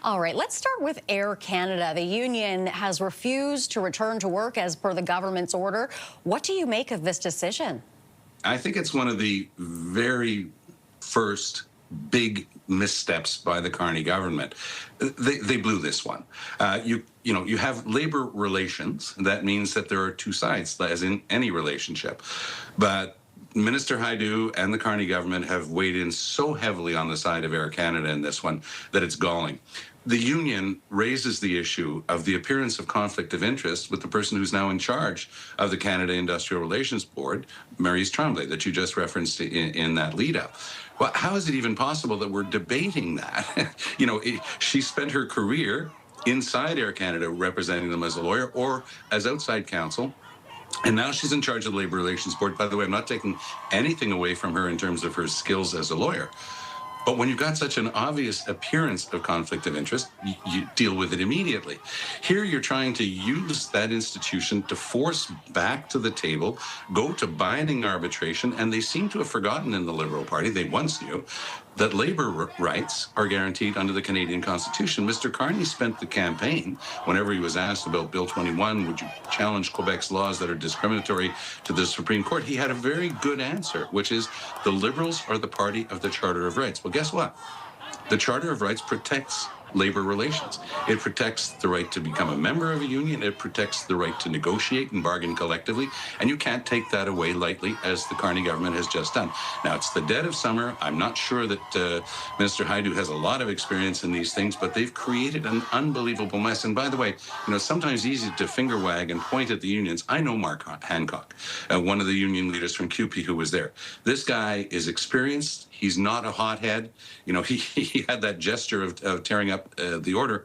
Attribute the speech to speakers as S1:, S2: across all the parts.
S1: All right, let's start with Air Canada. The union has refused to return to work as per the government's order. What do you make of this decision?
S2: I think it's one of the very first big missteps by the Carney government. They blew this one. You have labor relations. That means that there are two sides, as in any relationship. But Minister Haidu and the Carney government have weighed in so heavily on the side of Air Canada in this one that it's galling. The union raises the issue of the appearance of conflict of interest with the person who's now in charge of the Canada Industrial Relations Board, Maryse Tremblay, that you just referenced in that lead-up. Well, how is it even possible that we're debating that? She spent her career inside Air Canada representing them as a lawyer or as outside counsel. And now she's in charge of the Labor Relations Board. By the way, I'm not taking anything away from her in terms of her skills as a lawyer. But when you've got such an obvious appearance of conflict of interest, you deal with it immediately. Here, you're trying to use that institution to force back to the table, go to binding arbitration, and they seem to have forgotten in the Liberal Party, they once knew, that labor rights are guaranteed under the Canadian Constitution. Mr. Carney spent the campaign, whenever he was asked about Bill 21, would you challenge Quebec's laws that are discriminatory to the Supreme Court? He had a very good answer, which is the Liberals are the party of the Charter of Rights. Well, guess what? The Charter of Rights protects labor relations. It protects the right to become a member of a union. It protects the right to negotiate and bargain collectively. And you can't take that away lightly, as the Carney government has just done. Now, it's the dead of summer. I'm not sure that Minister Haidu has a lot of experience in these things, but they've created an unbelievable mess. And by the way, sometimes easy to finger wag and point at the unions. I know Mark Hancock, one of the union leaders from QP who was there. This guy is experienced. He's not a hothead. He had that gesture of tearing up the order,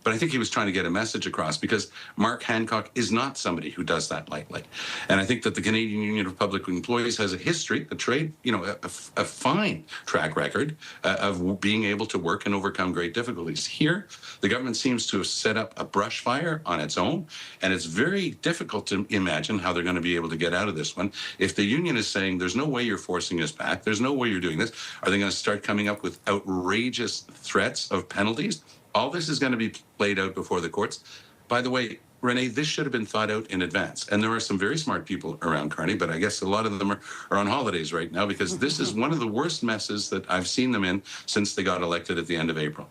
S2: but I think he was trying to get a message across, because Mark Hancock is not somebody who does that lightly. And I think that the Canadian Union of Public Employees has a history, a fine track record of being able to work and overcome great difficulties. Here, the government seems to have set up a brush fire on its own, and it's very difficult to imagine how they're going to be able to get out of this one. If the union is saying, there's no way you're forcing us back, there's no way you're doing this, are they going to start coming up with outrageous threats of penalties? All this is going to be played out before the courts. By the way, Renee, this should have been thought out in advance. And there are some very smart people around Carney, but I guess a lot of them are on holidays right now, because this is one of the worst messes that I've seen them in since they got elected at the end of April.